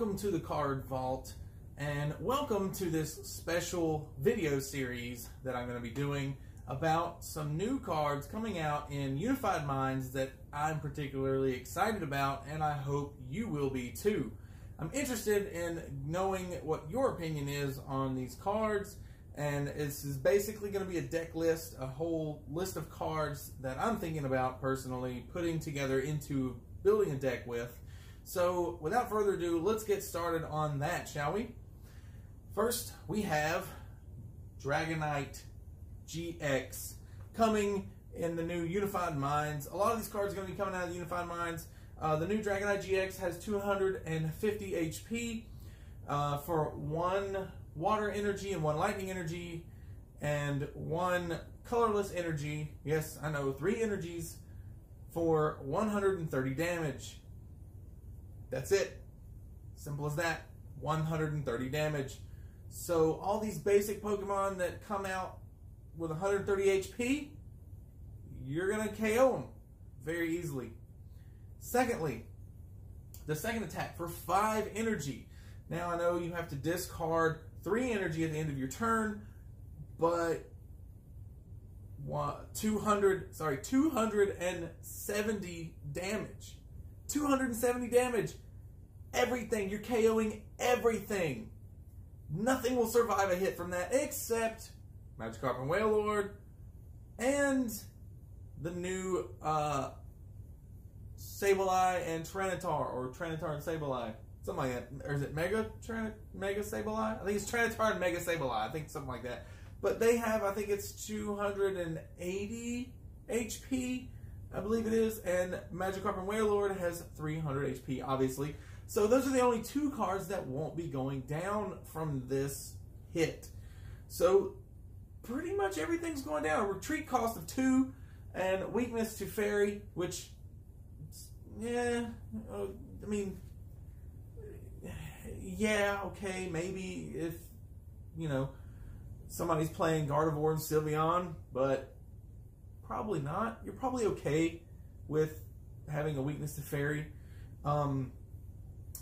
welcome to the Card Vault, and welcome to this special video series that I'm going to be doing about some new cards coming out in Unified Minds that I'm particularly excited about, and I hope you will be too. I'm interested in knowing what your opinion is on these cards, and this is basically going to be a deck list, a whole list of cards that I'm thinking about personally putting together into building a deck with. So without further ado, let's get started on that, shall we? First, we have Dragonite GX coming in the new Unified Minds. A lot of these cards are going to be coming out of the Unified Minds. The new Dragonite GX has 250 HP for 1 water energy and 1 lightning energy and 1 colorless energy. Yes, I know, 3 energies for 130 damage. That's it. Simple as that. 130 damage. So all these basic Pokemon that come out with 130 HP, you're going to KO them very easily. Secondly, the second attack for 5 energy. Now I know you have to discard 3 energy at the end of your turn, but 270 damage. 270 damage. Everything. You're KOing everything. Nothing will survive a hit from that except Magikarp and Wailord and the new Sableye and Tyranitar, or Tyranitar and Sableye. Something like that. Or is it Mega Sableye? I think it's Tyranitar and Mega Sableye. I think something like that. But they have, I think it's 280 HP, I believe it is, and Magikarp and Wailord has 300 HP, obviously. So those are the only 2 cards that won't be going down from this hit. So pretty much everything's going down. A retreat cost of 2 and weakness to Fairy, which, yeah, I mean, yeah, okay, maybe if, you know, somebody's playing Gardevoir and Sylveon, but probably not. You're probably okay with having a weakness to Fairy.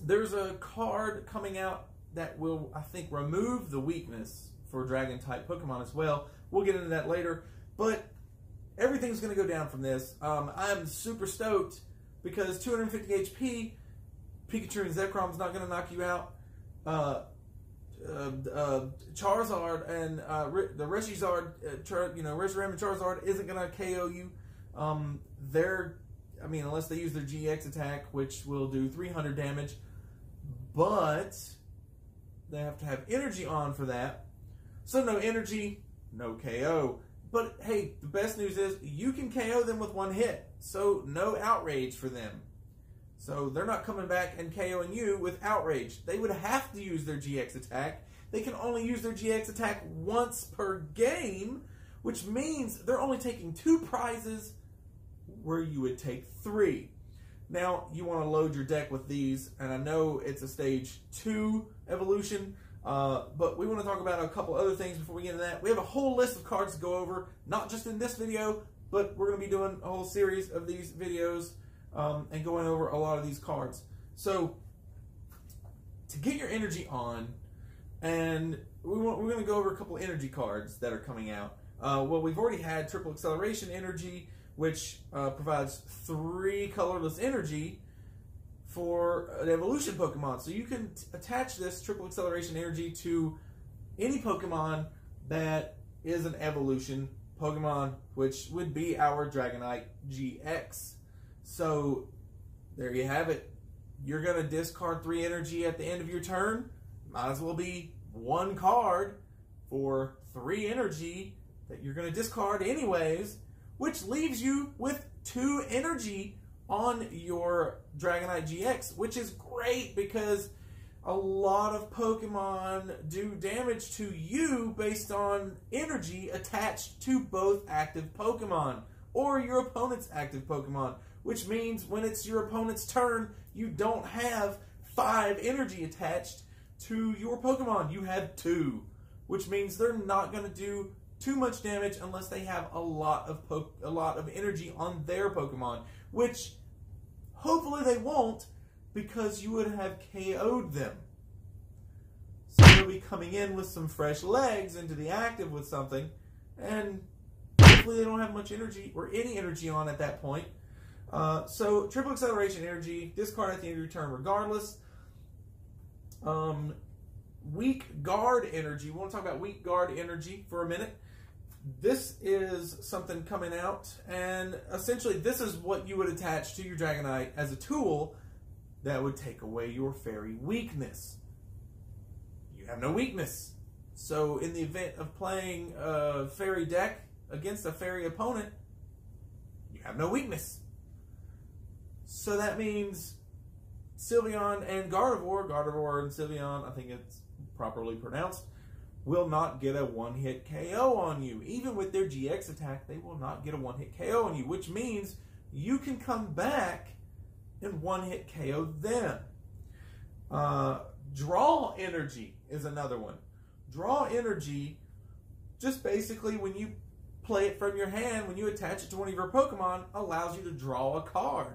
There's a card coming out that will, I think, remove the weakness for Dragon-type Pokemon as well. We'll get into that later. But everything's going to go down from this. I'm super stoked because 250 HP, Pikachu and Zekrom is not going to knock you out. Charizard and the Reshizard, Reshiram and Charizard isn't going to KO you. Unless they use their GX attack, which will do 300 damage. But they have to have energy on for that. So no energy, no KO. But hey, the best news is you can KO them with 1 hit. So no outrage for them. So they're not coming back and KOing you with outrage. They would have to use their GX attack. They can only use their GX attack once per game, which means they're only taking 2 prizes where you would take 3. Now, you want to load your deck with these, and I know it's a stage 2 evolution, but we want to talk about a couple other things before we get into that. We have a whole list of cards to go over, not just in this video, but we're going to be doing a whole series of these videos and going over a lot of these cards. So, to get your energy on, and we're going to go over a couple energy cards that are coming out. Well, we've already had Triple Acceleration Energy, which provides 3 colorless energy for an evolution Pokemon. So you can attach this Triple Acceleration Energy to any Pokemon that is an evolution Pokemon, which would be our Dragonite GX. So there you have it. You're going to discard 3 energy at the end of your turn. Might as well be 1 card for 3 energy that you're going to discard anyways, which leaves you with 2 energy on your Dragonite GX, which is great because a lot of Pokemon do damage to you based on energy attached to both active Pokemon or your opponent's active Pokemon, which means when it's your opponent's turn, you don't have 5 energy attached to your Pokemon. You have 2, which means they're not going to do too much damage unless they have a lot of energy on their Pokemon, which hopefully they won't, because you would have KO'd them. So they'll be coming in with some fresh legs into the active with something, and hopefully they don't have much energy or any energy on at that point. So triple acceleration energy, discard at the end of your turn regardless. Weak guard energy. We want to talk about weak guard energy for a minute. This is something coming out, and essentially this is what you would attach to your Dragonite as a tool that would take away your fairy weakness. You have no weakness. So in the event of playing a fairy deck against a fairy opponent, you have no weakness. So that means Sylveon and Gardevoir and Sylveon, I think it's properly pronounced, will not get a one-hit KO on you. Even with their GX attack, they will not get a one-hit KO on you, which means you can come back and one-hit KO them. Draw energy is another one. Draw energy, just basically when you play it from your hand, when you attach it to one of your Pokemon, allows you to draw a card.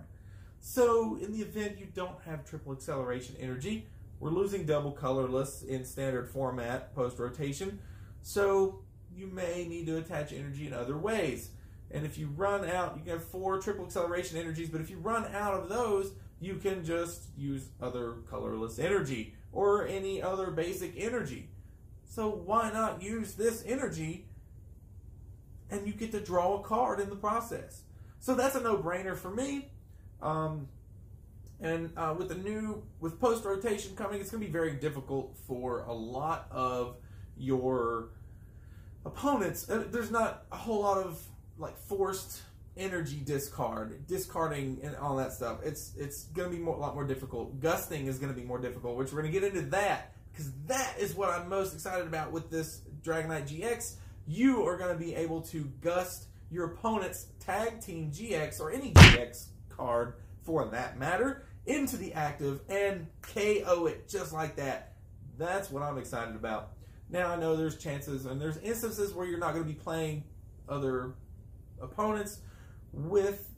So in the event you don't have triple acceleration energy, we're losing double colorless in standard format post-rotation, so you may need to attach energy in other ways. And if you run out, you can have 4 triple acceleration energies, but if you run out of those, you can just use other colorless energy or any other basic energy. So why not use this energy and you get to draw a card in the process? So that's a no-brainer for me. With post-rotation coming, it's going to be very difficult for a lot of your opponents. There's not a whole lot of like forced energy discarding and all that stuff. It's going to be a lot more difficult. Gusting is going to be more difficult, which we're going to get into that, because that is what I'm most excited about with this Dragonite GX. You are going to be able to gust your opponent's tag team GX or any GX card for that matter into the active and KO it just like that. That's what I'm excited about. Now I know there's chances and there's instances where you're not going to be playing other opponents with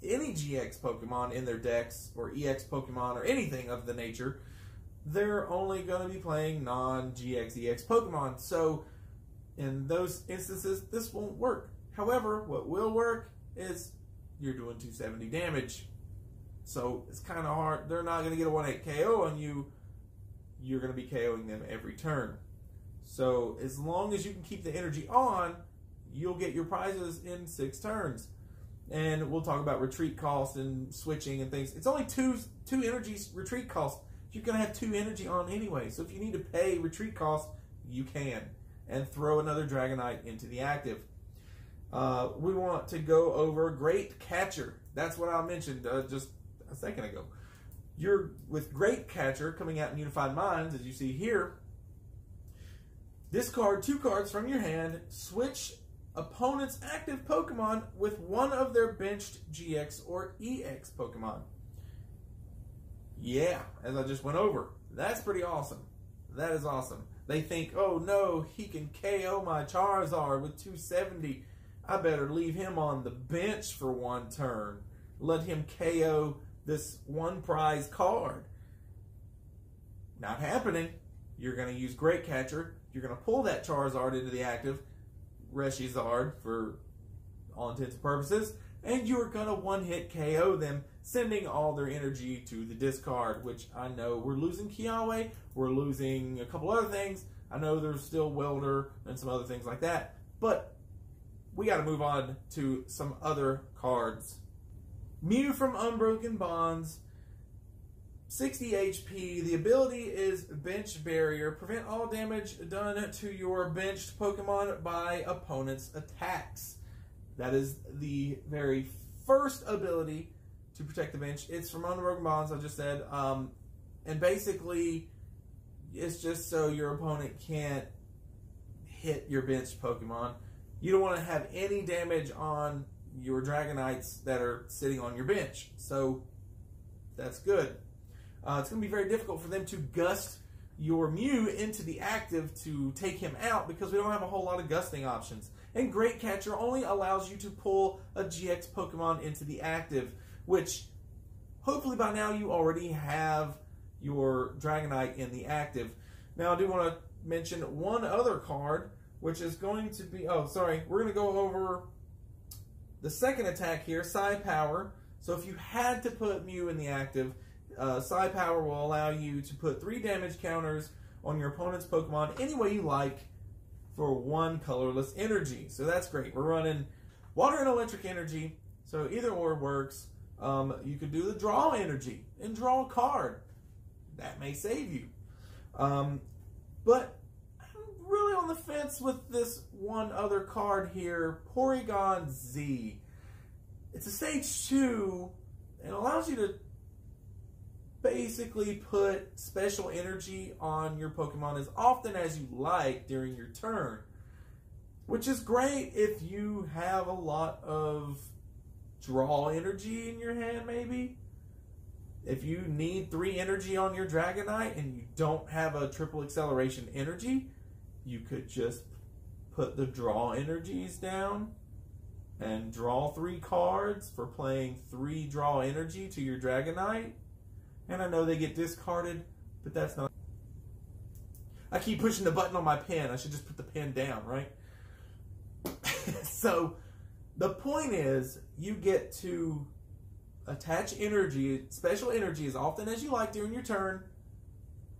any GX Pokemon in their decks or EX Pokemon or anything of the nature. They're only going to be playing non-GX EX Pokemon. So in those instances, this won't work. However, what will work is you're doing 270 damage. So it's kind of hard. They're not going to get a 1-hit KO on you. You're going to be KOing them every turn. So as long as you can keep the energy on, you'll get your prizes in 6 turns. And we'll talk about retreat cost and switching and things. It's only two energy retreat cost. You're going to have 2 energy on anyway. So if you need to pay retreat cost, you can. And throw another Dragonite into the active. We want to go over Great Catcher. That's what I mentioned just a second ago. You're with Great Catcher coming out in Unified Minds, as you see here. Discard 2 cards from your hand. Switch opponent's active Pokemon with one of their benched GX or EX Pokemon. Yeah, as I just went over. That's pretty awesome. That is awesome. They think, oh no, he can KO my Charizard with 270. I better leave him on the bench for 1 turn. Let him KO this one prize card. Not happening. You're going to use Great Catcher. You're going to pull that Charizard into the active, Reshizard for all intents and purposes, and you're going to one-hit KO them, sending all their energy to the discard, which I know we're losing Kiawe, we're losing a couple other things. I know there's still Welder and some other things like that, but we got to move on to some other cards. Mew from Unbroken Bonds, 60 HP. The ability is Bench Barrier. Prevent all damage done to your benched Pokemon by opponent's attacks. That is the very first ability to protect the bench. It's from Unbroken Bonds, I just said. And basically, it's just so your opponent can't hit your benched Pokemon. You don't want to have any damage on your Dragonites that are sitting on your bench. So that's good. It's going to be very difficult for them to gust your Mew into the active to take him out because we don't have a whole lot of gusting options. And Great Catcher only allows you to pull a GX Pokemon into the active, which hopefully by now you already have your Dragonite in the active. Now I do want to mention one other card, which is going to be, we're going to go over the second attack here, Psi Power. So if you had to put Mew in the active, Psi Power will allow you to put 3 damage counters on your opponent's Pokemon any way you like for 1 colorless energy. So that's great. We're running water and electric energy, so either or works. You could do the draw energy and draw a card. That may save you. But I'm really on the fence with this one other card here, Porygon Z. It's a stage 2 and allows you to basically put special energy on your Pokemon as often as you like during your turn, which is great if you have a lot of draw energy in your hand, maybe. If you need 3 energy on your Dragonite and you don't have a triple acceleration energy, you could just put the draw energies down and draw 3 cards for playing 3 draw energy to your Dragonite. And I know they get discarded, but that's not... I keep pushing the button on my pen. I should just put the pen down, right? So the point is, you get to attach energy, special energy, as often as you like during your turn,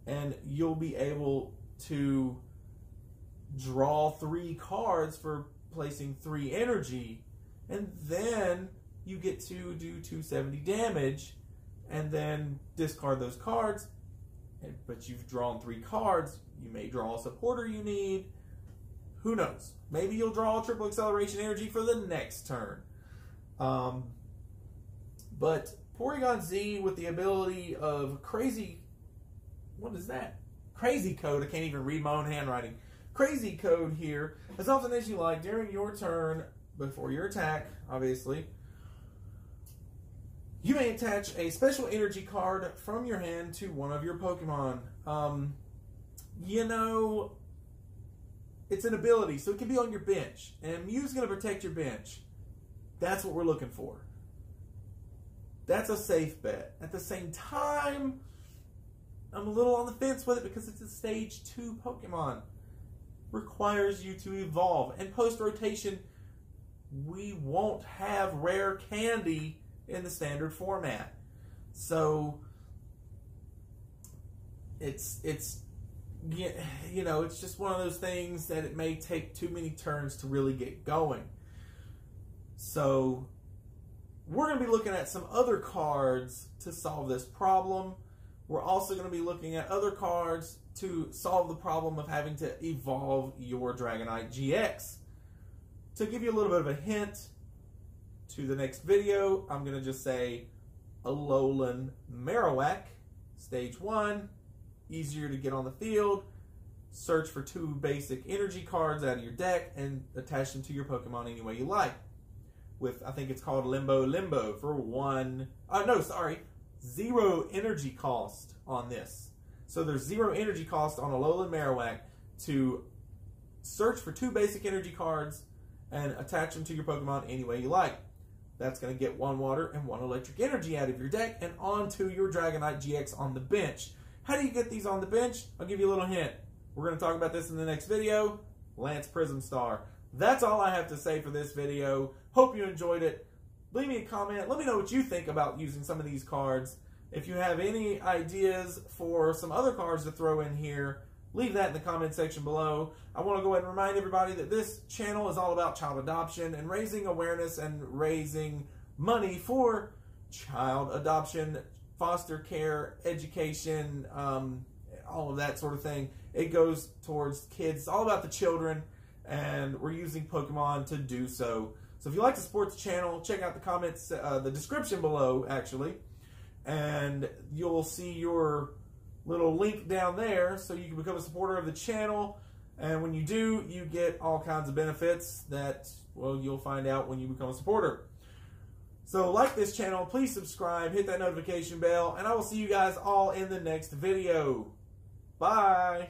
and you'll be able to draw 3 cards for placing 3 energy, and then you get to do 270 damage and then discard those cards. But you've drawn 3 cards. You may draw a supporter you need. Who knows? Maybe you'll draw a triple acceleration energy for the next turn. But Porygon Z with the ability of crazy... What is that? Crazy Code. I can't even read my own handwriting. Crazy Code here. As often as you like during your turn, before your attack, obviously, you may attach a special energy card from your hand to one of your Pokemon. You know, it's an ability, so it can be on your bench. And Mew's going to protect your bench. That's what we're looking for. That's a safe bet. At the same time, I'm a little on the fence with it because it's a stage 2 Pokemon. Requires you to evolve. And post-rotation, we won't have rare candy in the standard format. So it's you know, it's just one of those things that it may take too many turns to really get going. So we're going to be looking at some other cards to solve this problem. We're also going to be looking at other cards to solve the problem of having to evolve your Dragonite GX. To give you a little bit of a hint to the next video, I'm going to just say Alolan Marowak, Stage 1, easier to get on the field. Search for 2 basic energy cards out of your deck and attach them to your Pokemon any way you like. With, I think it's called Limbo for 0 energy cost on this. So there's 0 energy cost on Alolan Marowak to search for 2 basic energy cards and attach them to your Pokemon any way you like. That's going to get 1 water and 1 electric energy out of your deck and onto your Dragonite GX on the bench. How do you get these on the bench? I'll give you a little hint. We're going to talk about this in the next video. Lance Prism Star. That's all I have to say for this video. Hope you enjoyed it. Leave me a comment. Let me know what you think about using some of these cards. If you have any ideas for some other cards to throw in here, leave that in the comment section below. I want to go ahead and remind everybody that this channel is all about child adoption and raising awareness and raising money for child adoption, foster care, education, all of that sort of thing. It goes towards kids. It's all about the children, and we're using Pokemon to do so. So if you like to support the channel, check out the comments, the description below, actually, and you'll see your little link down there so you can become a supporter of the channel. And when you do, you get all kinds of benefits that, well, you'll find out when you become a supporter. So like this channel, please subscribe, hit that notification bell, and I will see you guys all in the next video. Bye!